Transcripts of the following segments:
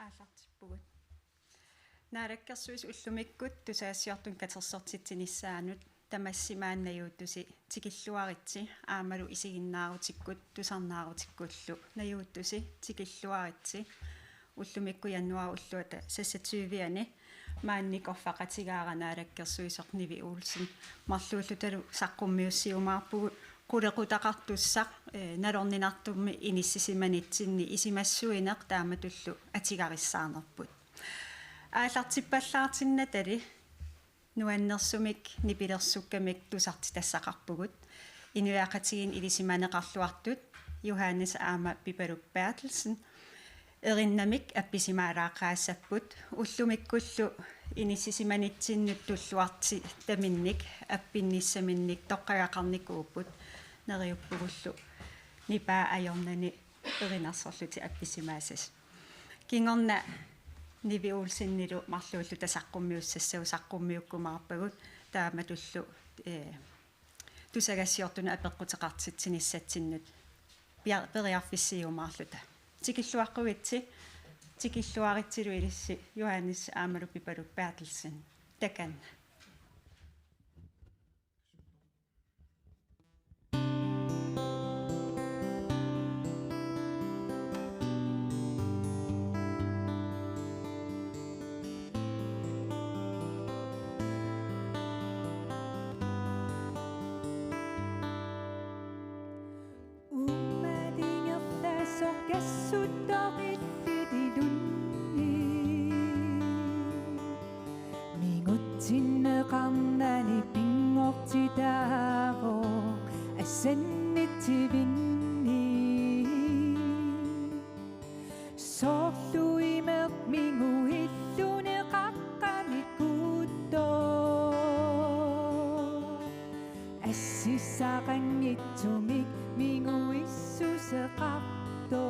ааллартиппугут наалаккерсуис уллумиккут тусаассиортун катерсортитсинissaанут тамассимааннаюуттуси тикиллуаритси аамалу исигиннаарутиккут тусарнаарутиккуллу наюуттуси тикиллуаритси уллумикку яннуар уллуата сассатсуивиани маанникорфақатигааранаалаккерсуисорниви уулсин марлууллуталу саққуммиуссиумаарпугу qulaqutaqartussaq nalorninartummi inissisimanittsinni isimassuineq taamatullu atigarissaarnerput aallartippallaartinna tali nuannersumik nipilersukkamik tusarti tassaqarpugut inuaqatigin ilisimaneqarluartut Johannes Aama Pipaluk Bertelsen erinnamik appisimaalaaqaassaput ullumikkullu inissisimanitsinnut tulluarti taminnik appinnissaminnik toqqagaqarnikuuput neriuppugullu nipaa ajornani erinarsorluti appisimaasas kingorna nivi uulsinnilu marluullu tasaqqummiussassau saqqummiukkumaarpagut taamatullu tusagassiortuna apeqqutеqartitsinissatsinнут periarfissiumaarluta tikilluaqquvitsi tikilluaritsilu ilissi Johannes Aamalu Pipaluk Bertelsen takan Sinneqarnani pingortitaavo assannittivinni sorluimeq minguilluneqaqqamikkuutto assissaqanngittumik minguissuseqarto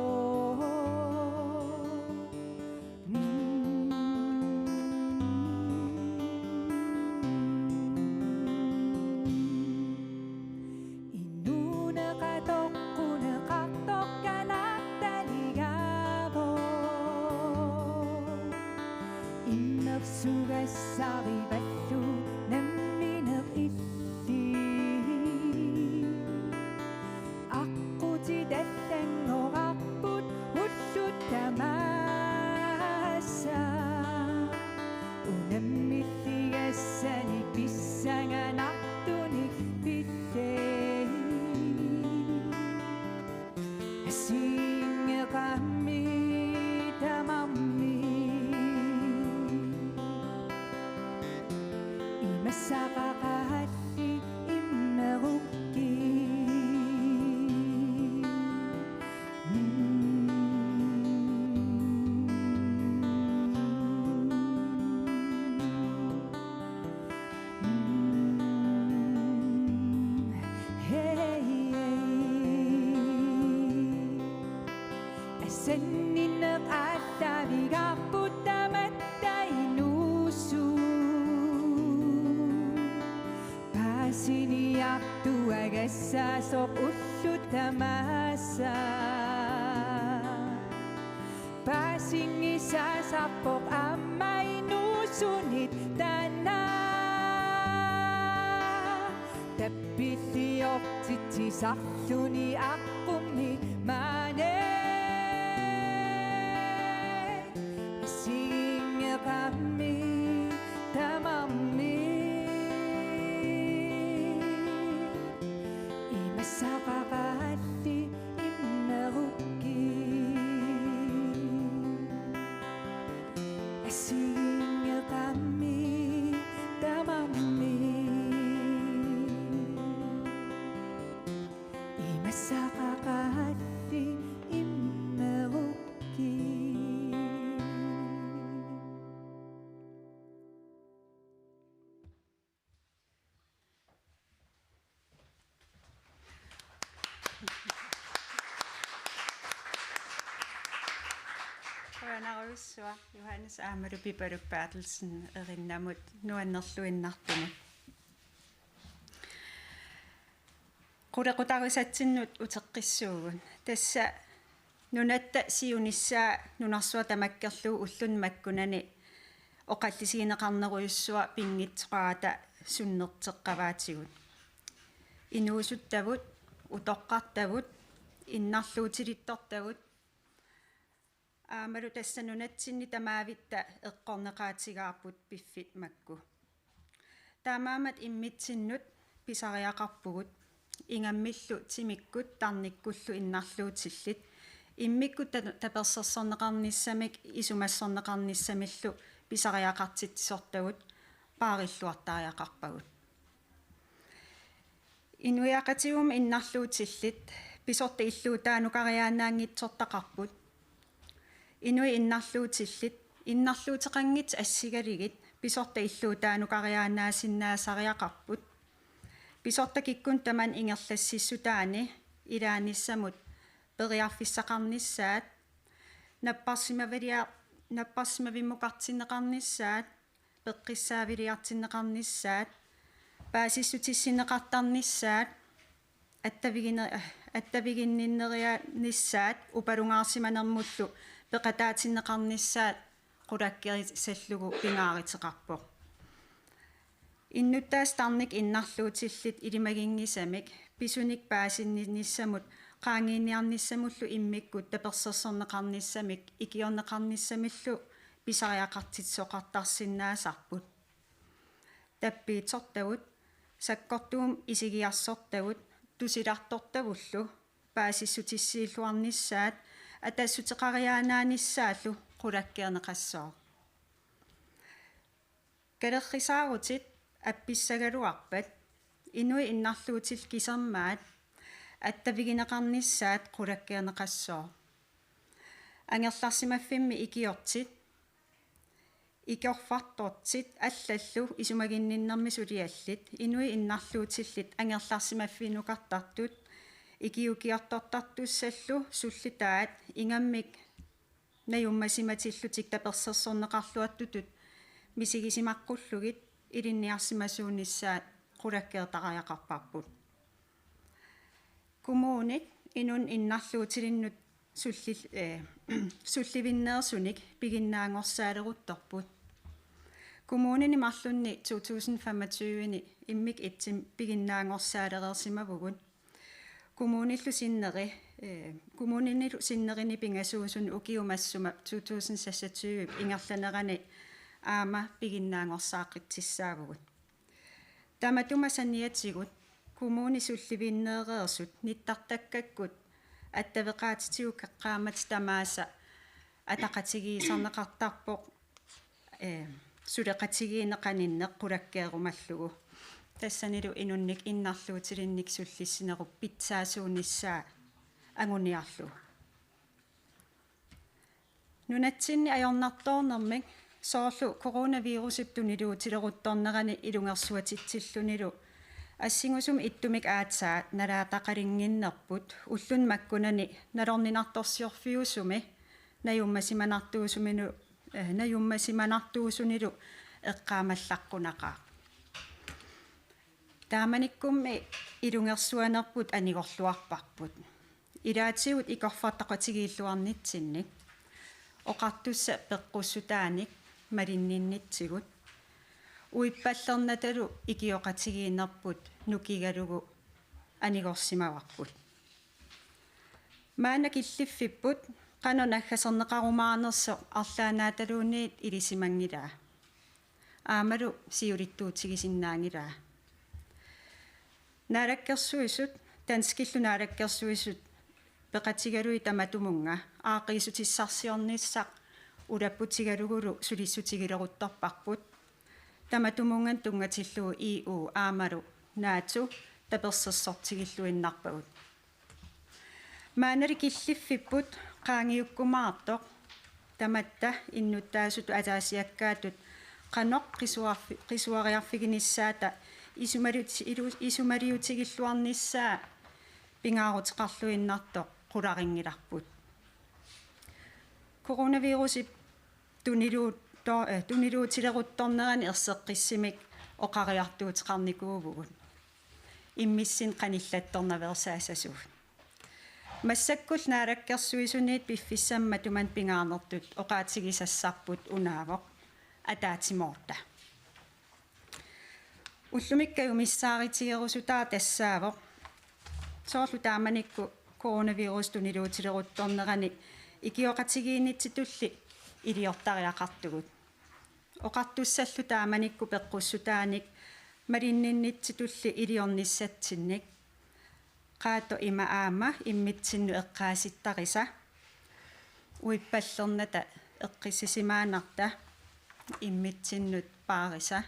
Sugassarivallu nammineqilli aqutidallangorarput ullutamaassa unammilligassani pissanganartunik pillei asingeqammi tamarmi Masaqaqalli immerukki Asenninneq aallavigaarputtamattainuussu Siniartuagassaasoq ullutamaassa Paasingisaasarpoq ammainuusunit tanaa Tappilliortitsisarluni aqqummi maane Singeqammi tamarmi Saqaqalli immerukki asingeqammi tamarmi imassaqaqalli immerukki Qanaruissua Johannes Aamalu Pipaluk Bertelsen erinnamut nuannerluinnartumut qulaqutarusatsinnut uteqqissuugun tassa nunatta siunissaa nunarsua tamakkerlu ullun makkunani oqallisiineqarneruiussua pingitseqaata sunnerteqqavaatigut inuusuttavut utoqqartavut innarluutilittortagut aamalu tassanunatsinni tamaavitta eqqorneqaatigaarput piffit makku taamaamat immitsinnut pisariaqarpugut ingammillu timikkut tarnikkullu innarluutillit immikkut tapersersorneqarnissamik isumassorneqarnissamillu pisariaqartisortagut paarilluartaariaqarpagut inuiaqatigum innarluutillit pisorta illuutaanukariaanaangitsortaqarput inui innarluutillit innarluuteqanngit assigaligit pisorta illuutaanukariaanaasinnaasaриақарпут pisorta kikkun taman ingerlassissutaani ilaanissamut periarfissaqarnissaat napparsimavimmuqartinneqarnissaat peqqissaaviliartinneqarnissaat paasissutissineqartarnissaat attavigинниннериаnissaat upalungaarsimanermullu peqataatinneqarnissaat qulakkerissallugu pingaariteqarpoq innuttaas tarnik innarluutillit ilimagingisamik pisunik paasinnissamut qaangiinniarnissamullu immikkut tapersersorneqarnissamik ikiorneqarnissamillu pisariaqartitsoqartarsinnaasarput tappiitsortavut sakkortuum isigiarsortagut tusilartortavullu paasissutissiilluarnissaat атаассутеқариаанаанissaаллу qulakkeerneqassoo калеррисааруtit апписсагалуарпат инуи иннарлуутил кисермаат аттавигинеқарnissaат qulakkeerneqassoo ангерларсимаффимми икиортит икиорфартортит аллаллу исумагинниннэрми сулиаллит инуи иннарлуутиллит ангерларсимаффинукартартут икиукиартортартуссаллу суллитаат ингаммик наюммасиматиллутик таперсерсорнеқарлуаттутут мисигисимаққуллугит илинниарсимасуунissaат qulakkeertaqariaqarparput кумуунит инун иннарлуутилиннут сулливиннеерсуник пигиннаангорсаалерутторпут кумуунини марлунни 2025-ни иммик итсим пигиннаангорсаалерерсимавгут кумуунинилу синнерини пингасуусун укиумассума 2026 ингерланерани аама пигиннаангорсааққитсissaavugut таматумасаниатсигут кумууни сулливиннеерерсут ниттартаккаккут аттавеқаатитигу каққаамат тамааса атақатигиисарнеқартарпоқ сулеқатигиинеқаниннеқ qulakkeerumаллугу тассанилу инунник иннарлуутилинник суллиссинеруп питсаасуунissaа агуниарлу нунатсинни аёрнарторнэрмик соорлу коронавирусип тунилуутилерутторнерани илунгерсуатитсиллунилу ассигусум иттумик аатсаа налаатақалингиннерпут уллун маккунани налорнинарторсиорфиусуми наюммасиманартуусунилу эққаамаллаққунақаа тааманиккумми илунгерсуанерпут анигорлуарпарпут илаатигут икорфартақатигииллуарнитсинник оқартусса пеққуссутааник малинниннитсигут уиппаллернаталу икиоқатигиинерпут нукигалугу анигорсимаварпут маана киллиффиппут қано наггасернеқарумаарнерсо арлаанааталуунниит илисимангилаа аамалу сиулиттуутигисиннаангилаа наалаккерсуисут танскиллу наалаккерсуисут пеқатигалуи таматумунга аақиисутиссарсиорниссақ улаппутигалугулу сулиссутигилерутторпарпут таматумунган тунгатиллуу ИУ аамалу наату таперсерсортигиллуиннарпагут маанали киллиффиппут qaangiukkumaartoq tamatta innuttaasut ataasiakkaatut qanoq qisuariarfiginissaata isumaliutigilluarnissaa pingaaruteqarluinnartoq qularingilarput coronavirusip tuniluutileruttornerani erseqqissimik oqariartuuteqarnikuuvugut immissin qanillattornaversaasasuut массаккул наалаккерсуисуниит пиффиссамма туман пингаарнертут оqaатигисассарпут унаавоq атаатимоорта уллумиккагу миссааритигерусутаа тассаавоq соорлу тааманикку коронавирус тунилуутилерутторнерани икиоqatigииннитситулли илиортариақартугут оқартуссаллу тааманикку пеққуссутааник малинниннитситулли илиорниссатсинник qaatto ima aama immitsinnu eqqaasittaqisa uippallerната eqqissisimaanarta immitsinnut paarisa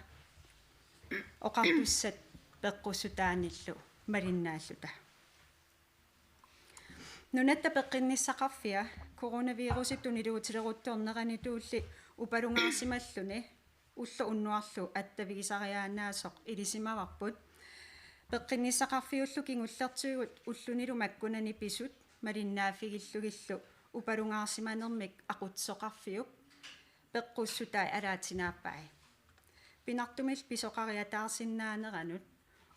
oqartussat peqqusutaanillu malinnaalluta nunatta peqqinnissaqarfia coronavirusit tuniluutileruttornerani tuulli upalungaarsimalluni ullu unnuarlu attavigisariaanaasoq ilisimavarput peqqinnissaqarfiullu kingullertuigut ullunilu makkunani pisut malinnaaffigillugillu upalungaarsimanermik aqutsoqarfiuk peqqussutai alaatinaappai pinartumil pisoqariataarsinnaaneranut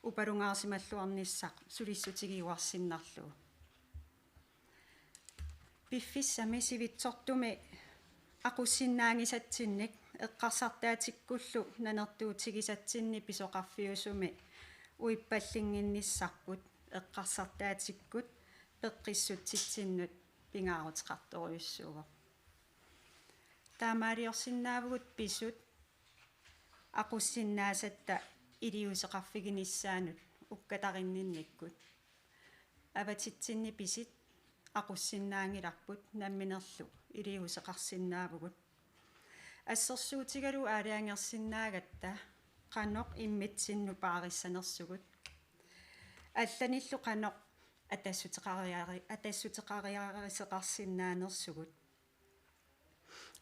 upalungaarsimalluarnissaq sulissutigiuarsinnarlu piffissami sivitsortumi aqussinnaangisatsinnik eqqarsartaatikkullu nanertuutigisatsinni pisoqarfiusumi uippallinginnissarput eqqarsartaatikkut peqqissutsitsinnut pingaaruteqartoriussuugo taamaaliorsinnaavugut pisut aqussinnaasatта iliuseqarfiginissaanut ukkatarinninnikkut avatitsinni pisit aqussinnaangilarput namminerlu iliuseqarsinnaavugut ассерсуутигалу аалаангерсинаagatta qanoq immitsinnu paarissanersugut алланиллу qanoq атассутеқариариseqarsinnaanersugut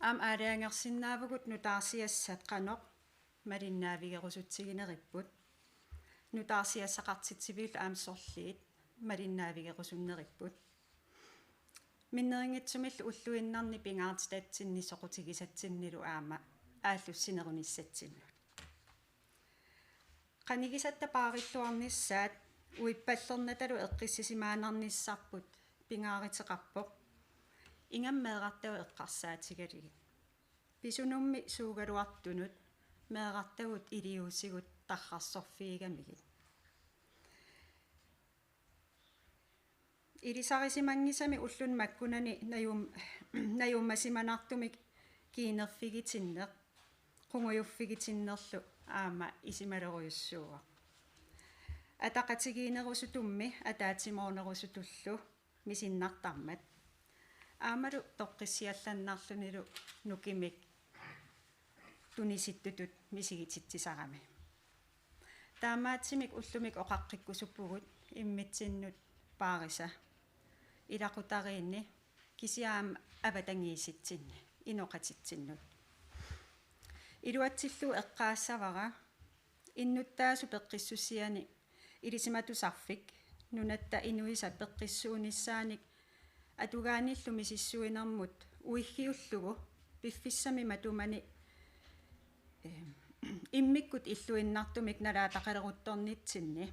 аам аалаангерсинаавгут нутаарсиассат qanoq малиннаавигерусутсигинериппут нутаарсиассақартитсивил аам сорлиит малиннаавигерусуннериппут миннерингитсумилл уллуиннарни пингаартитатсинни соқутигисатсиннилу аама ааллуссинеруниссатсинну qanigисатта паариллуарниссаат уиппаллернаталу эққиссисимаанарниссарпут пингааритеқарпоқ ингаммеэрартау эққарсаатигалиги писунумми суугалуартунут меэрартагут илиусигут таррарсорфиигамигит илисарисимангисами уллун маккунани наюммасиманартумик киинерфигитиннеқ qungujuffigitinnерлу аама исималеруйуссууа атақатигиинерусутумми атаатимоонерусутуллу мисиннартармат аамалу тоққиссиалланнаарлунилу нукимик туниситтутут мисигититсисарами таамаатсимик уллумик оқаққиккусуппугут иммитсиннут паариса илақутариинни кисиаам аватангииситсинни иноқатитсиннут илуатсиллу эққаассавара иннуттаасу пеққиссуссиани илисиматусарфик нунатта инуиса пеққиссуунissaаник атугааниллу мисиссуинермут уиггиуллугу пиффиссами матумани иммиккут иллуиннартумик налаатақалерутторнитсинни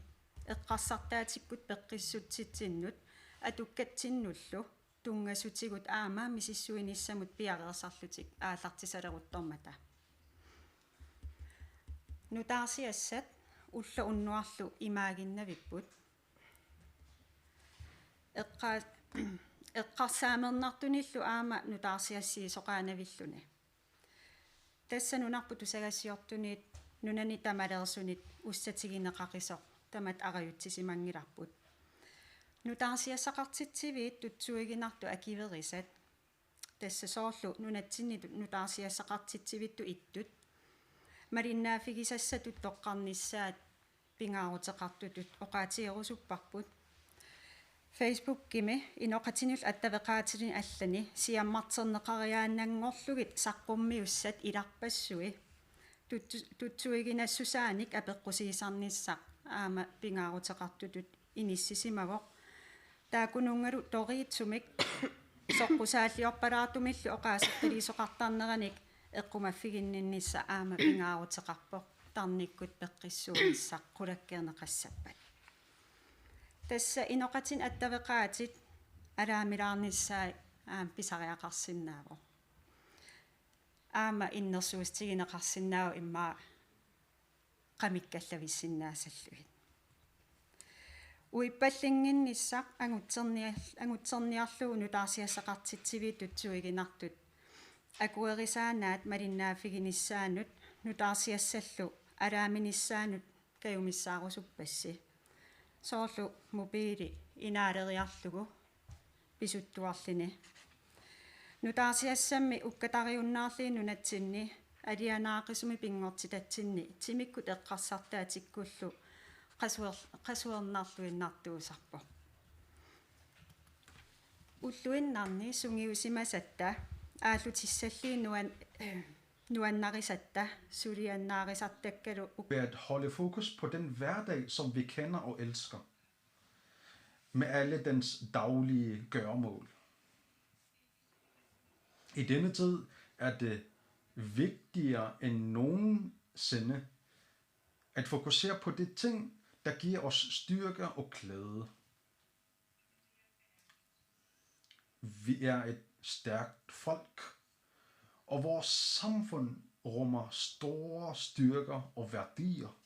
эққарсартаатиккут пеққиссутситсиннут атуккатсиннуллу тунгасутигут аама мисиссуиниссамут пиареерсарлутик ааллартисалеруттормата нутаарсиассат улла уннуарлу имаагиннавиппут эққарсаамернартуниллу аама нутаарсиассии соқаанавиллуни тасса нунарпу тусагассиортуниит нунани тамалерсунит уссатигинеқақисоқ тамат араютсисимангиларпут нутаарсиассақартитсивиит тутсуигинарту акиверисат тасса соорлу нунатсинниту нутаарсиассақартитсивитту иттут малиннаафигисассатут тоққарниссаат пингаарутеқартутут оqaатиерусуппарпут Facebook кими иноқатинул аттавеқаатилин аллани сиаммартернеқариааннангорлугит саққуммиуссат иларпассуи тутсуигинассусааник апеққусигисарниссақ аама пингаарутеқартутут иниссисимавоқ таакунунгалу ториитсумик соққусааллиорпалаартумиллу оqaасатталисоқартарнераник эққумаффигинниннисса аама пингаарутеқарпоқ тарниккут пеққиссуунissaq qulakkeerneqassappat тасса иноқатин аттавеқаатит араамилаарниссаа писариақарсиннаавоо аама иннерсуустигинеқарсинаау иммаа qamikkallavissиннаасаллугит уиппаллингиннissaq агутсерниарлугу нутаарсиассақартитсиви тутсуигинартут акуерисаанаат малиннааффигиниссаанут нутаарсиассаллу алааминиссаанут каюмиссаарусуппасси соорлу мобили инаалериарлугу писуттуарлини нутаарсиассамми уккатариуннаарлии нунатсинни алианаақисуми пингортитатсинни тимиккут эққарсартаа тиккуллу qasuernarluinnartuusarpo уллуиннарни сунгиусимасатта ааллутиссаллии nuannarissatta suliannaarisartakkalu ved at holde fokus på den hverdag, som vi kender og elsker, med alle dens daglige gøremål. I denne tid er det vigtigere end nogensinde at fokusere på de ting, der giver os styrke og glæde. Vi er et stærkt folk, og vores samfund rummer store styrker og værdier.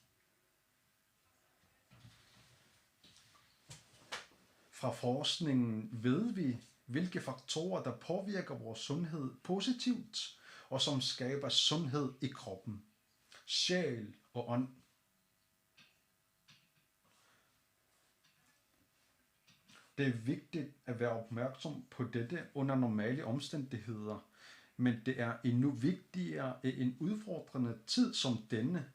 Fra forskningen ved vi, hvilke faktorer, der påvirker vores sundhed positivt, og som skaber sundhed i kroppen, sjæl og ånd. Det er vigtigt at være opmærksom på dette under normale omstændigheder, men det er endnu vigtigere i en udfordrende tid som denne.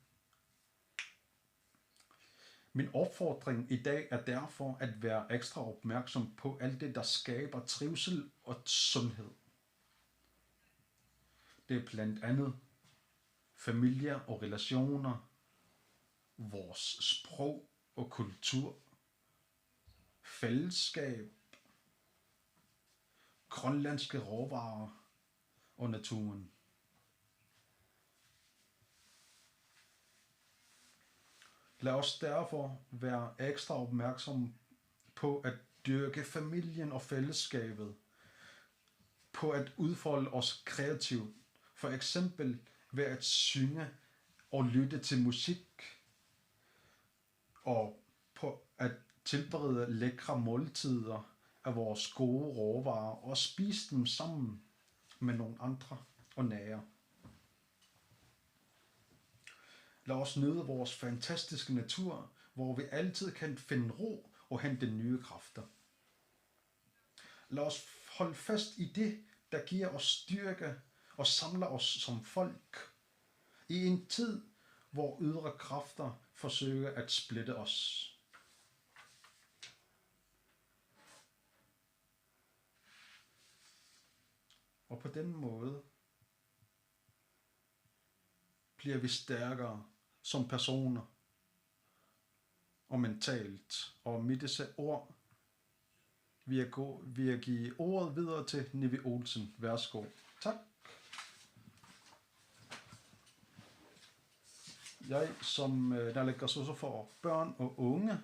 Min opfordring i dag er derfor at være ekstra opmærksom på alt det, der skaber trivsel og sundhed. Det er blandt andet familier og relationer, vores sprog og kultur, fællesskab, grønlandske råvarer og naturen. Lad os derfor være ekstra opmærksom på at dyrke familien og fællesskabet, på at udfolde os kreativt, for eksempel ved at synge og lytte til musik, og på at tilberede lækre måltider af vores gode råvarer og spise dem sammen med nogle andre og nære. Lad os nyde vores fantastiske natur, hvor vi altid kan finde ro og hente nye kræfter. Lad os holde fast i det, der giver os styrke og samler os som folk. I en tid, hvor ydre kræfter forsøger at splitte os. Og på den måde bliver vi stærkere som personer og mentalt. Og med disse ord vil jeg give ordet videre til Nivi Olsen. Værsgo. Tak. Jeg som naalakkersuisoq for børn og unge,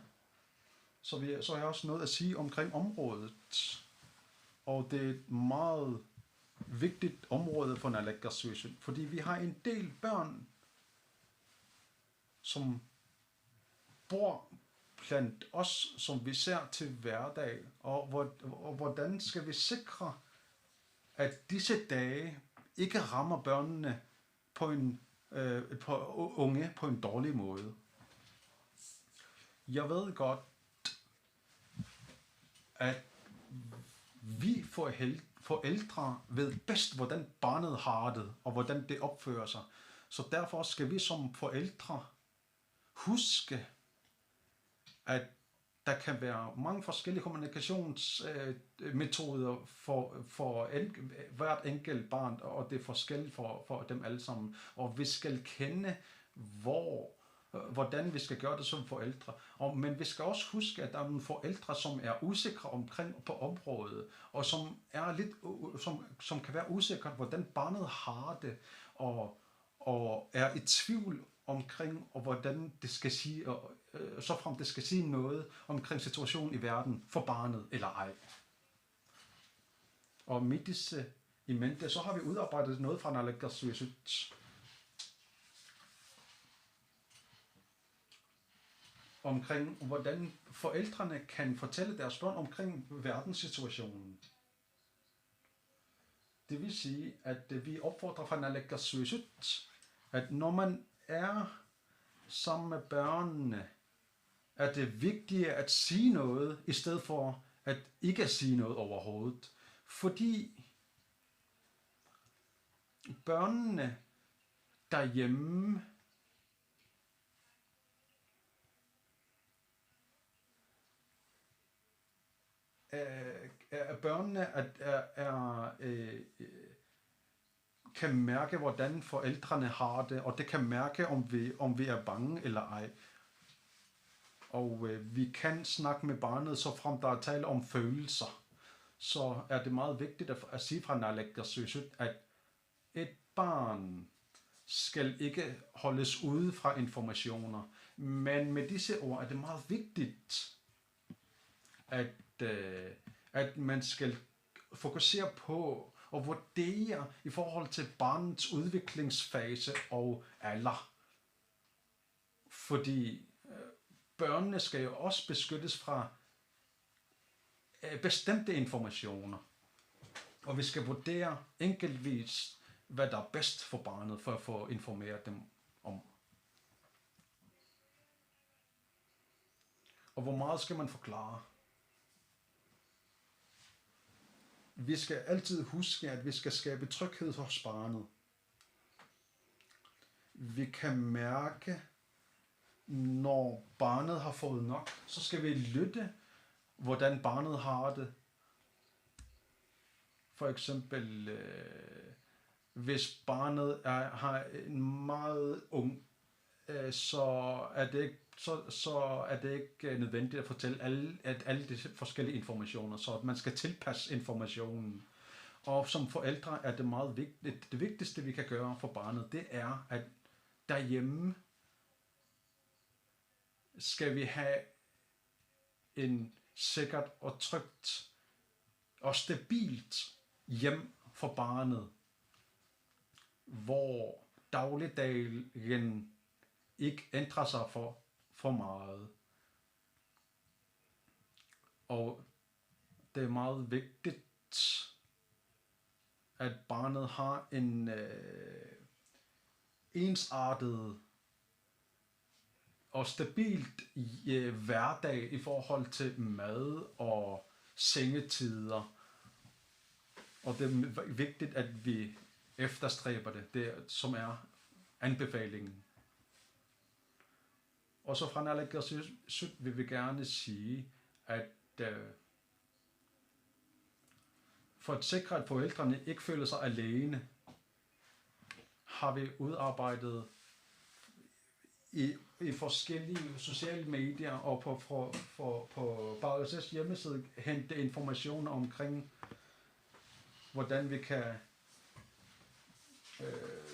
så har jeg også noget at sige omkring området. Og det er et meget vigtigt område for naalakkersuisoq, fordi vi har en del børn, som bor blandt os, som vi ser til hverdag, og hvordan skal vi sikre, at disse dage ikke rammer børnene på unge på en dårlig måde. Jeg ved godt, at vi forældre ved bedst, hvordan barnet har det, og hvordan det opfører sig. Så derfor skal vi som forældre huske, at der kan være mange forskellige kommunikationsmetoder for hvert enkelt barn, og det er forskelligt for dem alle sammen. Og vi skal kende, hvordan vi skal gøre det som forældre. Men vi skal også huske, at der er nogle forældre, som er usikre omkring på området, og som er lidt, som kan være usikre, hvordan barnet har det, og er i tvivl omkring, og hvordan det skal sige, og så frem det skal sige noget omkring situationen i verden for barnet eller ej. Og med disse i mente, så har vi udarbejdet noget fra Naalakkersuisut omkring, hvordan forældrene kan fortælle deres børn omkring verdenssituationen. Det vil sige, at vi opfordrer fra Naalakkersuisut, at når man er sammen med børnene, er det vigtigt at sige noget, i stedet for at ikke sige noget overhovedet. Fordi børnene derhjemme kan mærke, hvordan forældrene har det, og det kan mærke, om vi er bange eller ej. Og vi kan snakke med barnet, så frem der er tale om følelser. Så er det meget vigtigt at sige fra Naalakkersuisut, at et barn skal ikke holdes ude fra informationer. Men med disse ord er det meget vigtigt, at man skal fokusere på og vurdere i forhold til barnets udviklingsfase og alder. Fordi børnene skal jo også beskyttes fra bestemte informationer. Og vi skal vurdere enkeltvis, hvad der er bedst for barnet, for at få informeret dem om. Og hvor meget skal man forklare? Vi skal altid huske, at vi skal skabe tryghed hos barnet. Vi kan mærke, når barnet har fået nok, så skal vi lytte, hvordan barnet har det. For eksempel, hvis barnet har en meget ung, så er det ikke nødvendigt at fortælle alle de forskellige informationer, så at man skal tilpasse informationen. Og som forældre er det meget vigtigt. Det vigtigste, vi kan gøre for barnet, det er, at derhjemme skal vi have en sikkert og trygt og stabilt hjem for barnet, hvor dagligdagen ikke ændrer sig for meget. Og det er meget vigtigt, at barnet har en ensartet og stabilt hverdag i forhold til mad og sengetider. Og det er vigtigt, at vi efterstræber det som er anbefalingen. Og så fra Naalakkersuisut vil vi gerne sige, at for at sikre, at forældrene ikke føler sig alene, har vi udarbejdet i forskellige sociale medier og på Barrels hjemmeside hente informationer omkring, hvordan vi kan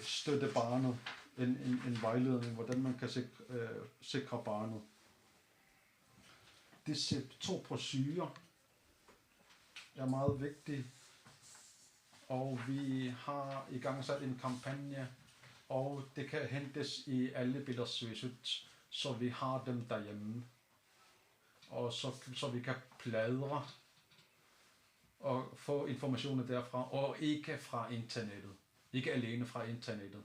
støtte barnet. En vejledning, hvordan man kan sikre barnet. Disse 2 brochurer er meget vigtige, og vi har i gang sat en kampagne, og det kan hentes i alle Naalakkersuisut, så vi har dem derhjemme, og så vi kan bladre og få informationer derfra, og ikke fra internettet. Ikke alene fra internettet.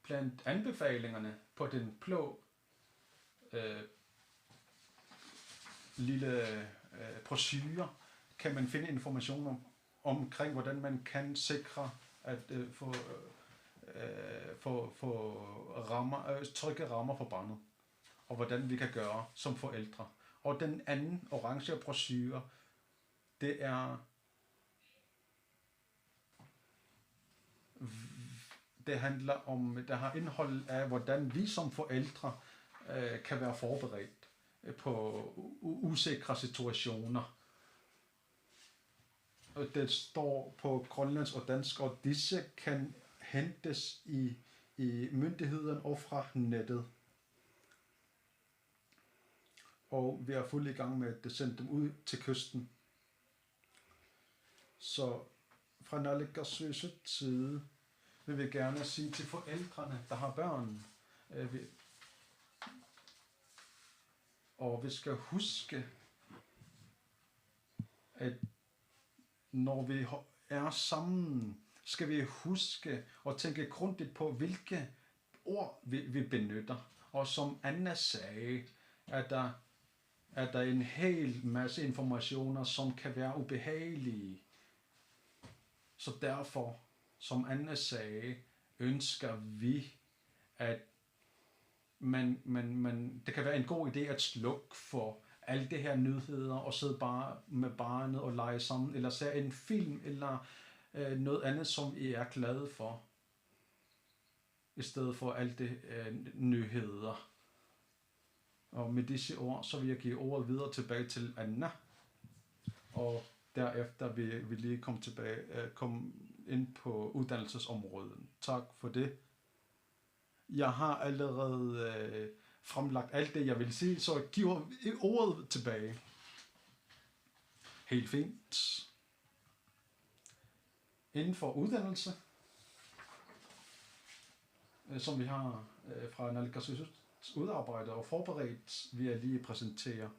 Blandt anbefalingerne på den blå lille brochure kan man finde informationer omkring, hvordan man kan sikre at få trygge rammer for barnet, og hvordan vi kan gøre som forældre. Og den anden orange brochure, det handler om, der har indhold af, hvordan vi som forældre kan være forberedt på usikre situationer. Og det står på grønlandsk og dansk, og disse kan hentes i myndigheden og fra nettet. Og vi er fuldt i gang med at sende dem ud til kysten. Så fra Naalakkersuisuts side vil vi gerne sige til forældrene, der har børn, og vi skal huske, at når vi er sammen, skal vi huske og tænke grundigt på, hvilke ord vi benytter. Og som Anna sagde, er der en hel masse informationer, som kan være ubehagelige. Så derfor, som Anna sagde, ønsker vi, at det kan være en god idé at slukke for alle de her nyheder og sidde bare med barnet og lege sammen, eller se en film, eller noget andet, som I er glade for, i stedet for alle de nyheder. Og med disse ord, så vil jeg give ordet videre tilbage til Anna, og derefter vil vi lige komme ind på uddannelsesområdet. Tak for det. Jeg har allerede fremlagt alt det, jeg vil sige, så jeg giver ordet tilbage. Helt fint. Inden for uddannelse, som vi har fra Naalakkersuisuts udarbejdet og forberedt, vil jeg lige præsentere.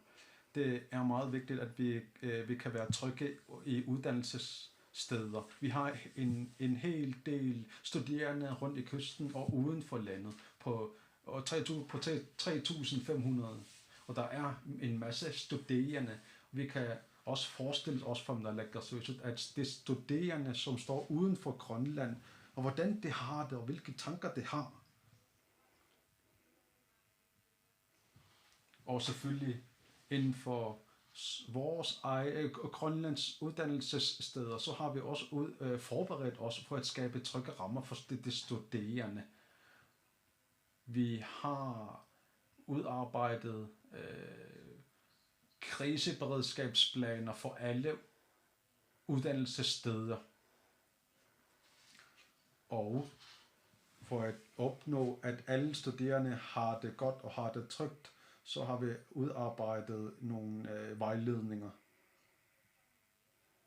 Det er meget vigtigt, at vi kan være trygge i uddannelsessteder. Vi har en hel del studerende rundt i kysten og uden for landet på 3.500. Og der er en masse studerende. Vi kan også forestille os fra Naalakkersuisut, at det studerende, som står uden for Grønland, og hvordan det har det, og hvilke tanker det har. Og selvfølgelig inden for vores Grønlands uddannelsessteder, så har vi også forberedt os for at skabe trygge rammer for det studerende. Vi har udarbejdet kriseberedskabsplaner for alle uddannelsessteder. Og for at opnå, at alle studerende har det godt og har det trygt, så har vi udarbejdet nogle vejledninger.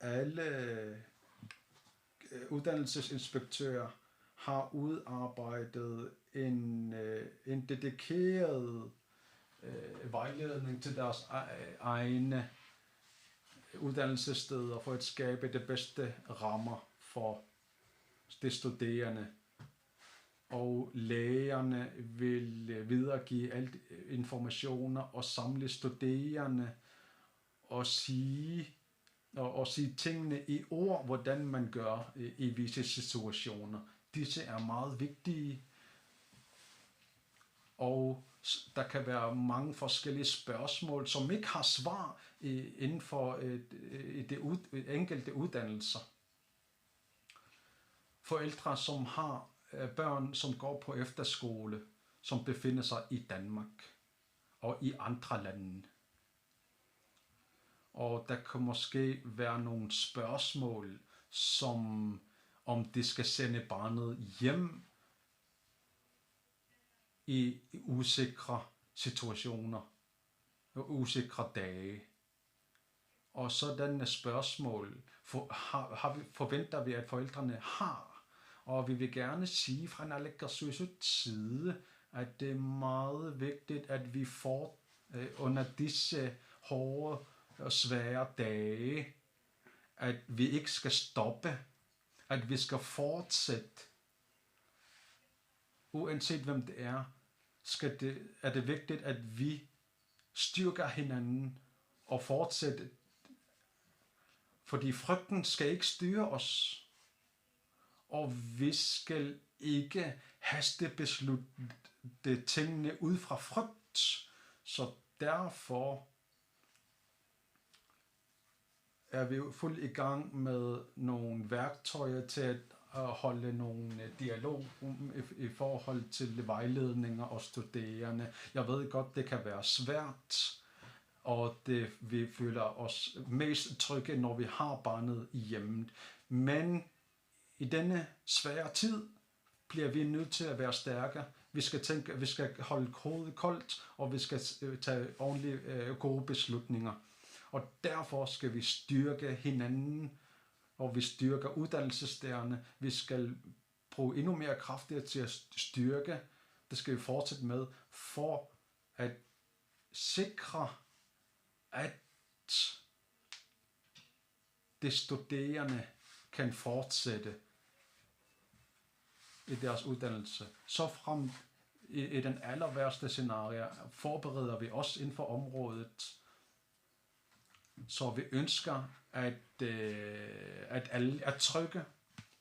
Alle uddannelsesinspektører har udarbejdet en dedikeret vejledning til deres egne uddannelsessteder for at skabe det bedste rammer for de studerende. Og lærerne vil videregive alle informationer og samle studerende og sige tingene i ord, hvordan man gør i visse situationer. Disse er meget vigtige, og der kan være mange forskellige spørgsmål, som ikke har svar inden for de enkelte uddannelser. Forældre, som har børn, som går på efterskole, som befinder sig i Danmark og i andre lande. Og der kan måske være nogle spørgsmål, som om de skal sende barnet hjem i usikre situationer og usikre dage. Og sådanne spørgsmål forventer vi, at forældrene har. Og vi vil gerne sige fra Naalakkersuisuts side, at det er meget vigtigt, at vi får under disse hårde og svære dage, at vi ikke skal stoppe, at vi skal fortsætte. Uanset hvem det er, er det vigtigt, at vi styrker hinanden og fortsætter. Fordi frygten skal ikke styre os. Og vi skal ikke hastebeslutte tingene ud fra frygt. Så derfor er vi jo fuldt i gang med nogle værktøjer til at holde nogle dialog i forhold til vejledninger og studerende. Jeg ved godt, det kan være svært, og vi føler os mest trygge, når vi har barnet i hjemmet. Men i denne svære tid bliver vi nødt til at være stærke. Vi skal holde hovedet koldt, og vi skal tage ordentlige gode beslutninger. Og derfor skal vi styrke hinanden og vi styrker uddannelsesstederne. Vi skal bruge endnu mere kræfter til at styrke. Det skal vi fortsætte med, for at sikre, at de studerende kan fortsætte i deres uddannelse. Så frem i den aller værste scenarie forbereder vi os inden for området, så vi ønsker, at alle er trygge.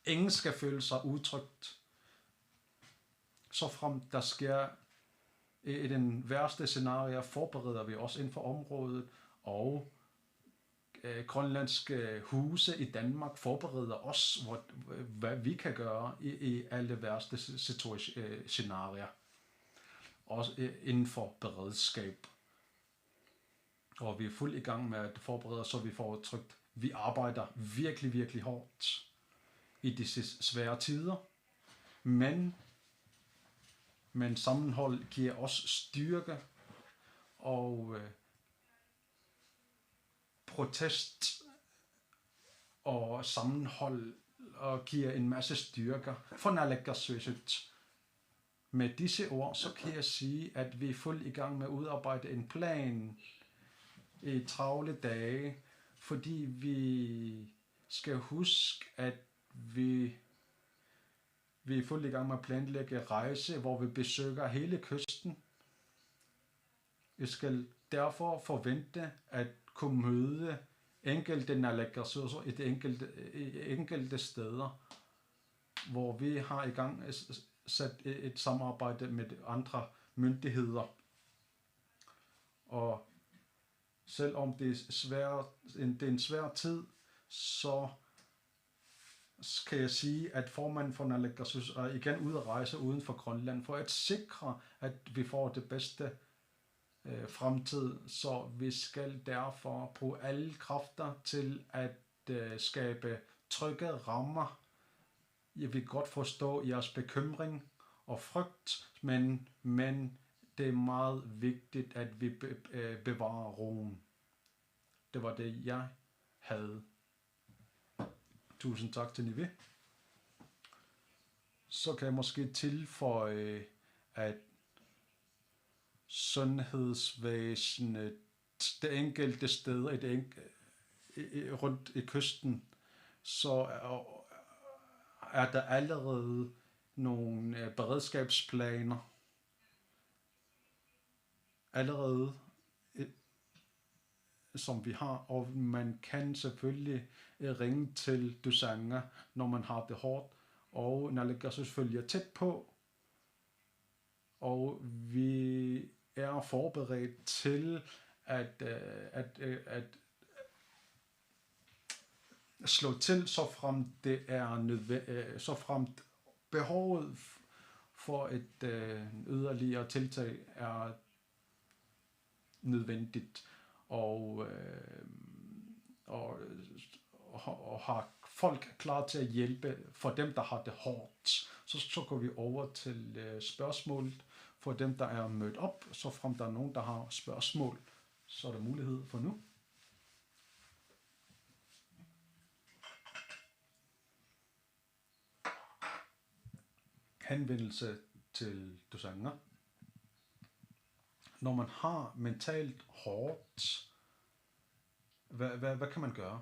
Ingen skal føle sig utrygt. Så frem der sker i den værste scenarie, forbereder vi os inden for området, og grønlandske huse i Danmark forbereder os, hvad vi kan gøre i alle værste scenarier. Også inden for beredskab. Og vi er fuldt i gang med at forberede, så vi får trygt. Vi arbejder virkelig, virkelig hårdt i disse svære tider. Men sammenhold giver os styrke, og protest og sammenhold og giver en masse styrker for naalakkersuisut. Med disse ord, så kan jeg sige, at vi er fuldt i gang med at udarbejde en plan i travle dage, fordi vi skal huske, at vi er fuldt i gang med at planlægge rejse, hvor vi besøger hele kysten. Vi skal derfor forvente at kunne møde enkelte naalakkersuiser i de enkelte steder, hvor vi har i gang sat et samarbejde med andre myndigheder. Og selvom det er en svær tid, så kan jeg sige, at formanden for naalakkersuisut er igen ude at rejse uden for Grønland, for at sikre, at vi får det bedste fremtid. Så vi skal derfor bruge alle kræfter til at skabe trygge rammer. Jeg vil godt forstå jeres bekymring og frygt, men det er meget vigtigt, at vi bevarer roen. Det var det, jeg havde. Tusind tak til Nivi. Så kan jeg måske tilføje, at sundhedsvæsenet, det enkelte steder rundt i kysten, så er der allerede nogle beredskabsplaner. Allerede som vi har, og man kan selvfølgelig ringe til Tusanger, når man har det hårdt, og naalakkersuisut følger tæt på, og vi er forberedt til at slå til, så fremt det er så fremt behovet for et yderligere tiltag er nødvendigt, og har folk klar til at hjælpe for dem, der har det hårdt. Så går vi over til spørgsmål for dem, der er mødt op. Så frem der er nogen, der har spørgsmål, så er der mulighed for nu. Henvendelse til Tusanger. Når man har mentalt hårdt, hvad kan man gøre?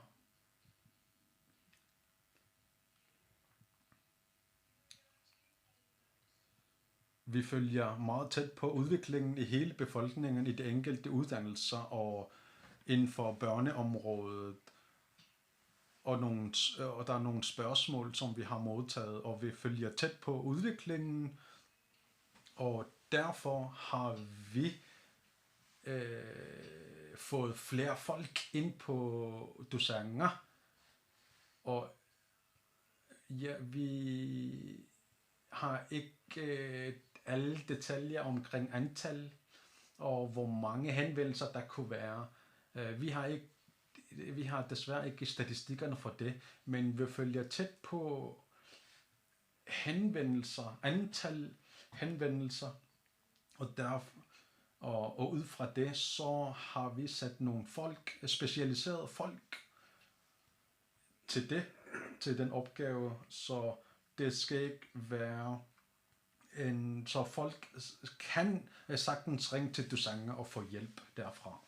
Vi følger meget tæt på udviklingen i hele befolkningen i de enkelte uddannelser og inden for børneområdet. Og der er nogle spørgsmål, som vi har modtaget, og vi følger tæt på udviklingen. Og derfor har vi fået flere folk ind på Tusanger. Og ja, vi har ikke alle detaljer omkring antal og hvor mange henvendelser der kunne være. Vi har desværre ikke statistikkerne for det, men vi følger tæt på antal henvendelser, og ud fra det, så har vi sat nogle specialiserede folk til det, til den opgave, så det skal ikke være så folk kan sagtens ringe til Dusanger og få hjælp derfra.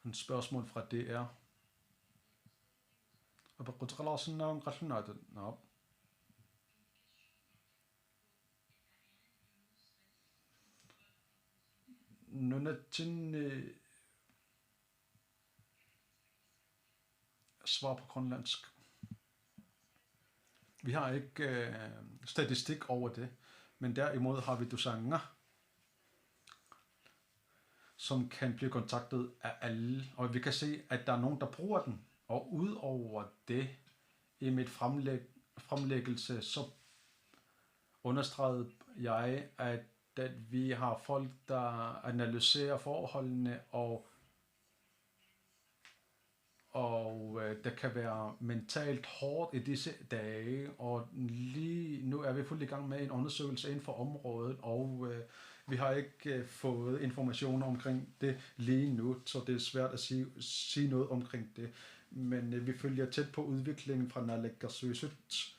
En spørgsmål fra DR. Svar på grønlandsk. Vi har ikke statistik over det, men derimod har vi Dusanger, som kan blive kontaktet af alle, og vi kan se, at der er nogen, der bruger den. Og udover det, i mit fremlæggelse, så understregede jeg, at vi har folk, der analyserer forholdene, og det kan være mentalt hårdt i disse dage, og lige nu er vi fuldt i gang med en undersøgelse inden for området, og vi har ikke fået informationer omkring det lige nu, så det er svært at sige noget omkring det. Men vi følger tæt på udviklingen fra Naalakkersuisut,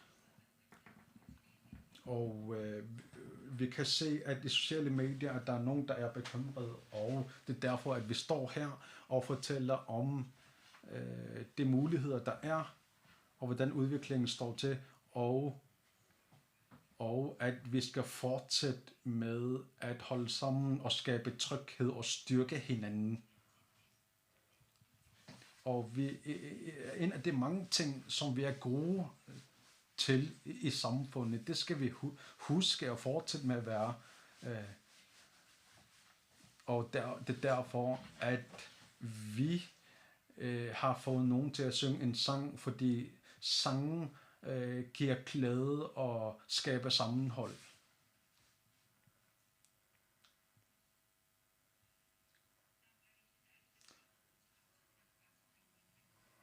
og vi kan se, at i sociale medier, at der er nogen, der er bekymrede, og det er derfor, at vi står her og fortæller om de muligheder, der er, og hvordan udviklingen står til, og at vi skal fortsætte med at holde sammen og skabe tryghed og styrke hinanden. Og en af de mange ting, som vi er gode til i samfundet, det skal vi huske og fortsætte med at være. Og det er derfor, at vi har fået nogen til at synge en sang, fordi sangen giver glæde og skaber sammenhold.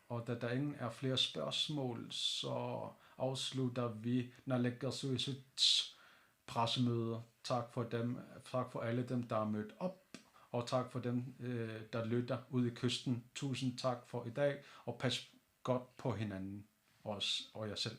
Og da der ingen er flere spørgsmål, så afslutter vi Naalakkersuisuts pressemøde. Tak for dem, tak for alle dem, der er mødt op, og tak for dem, der lytter ude i kysten. Tusind tak for i dag, og pas godt på hinanden og jer selv.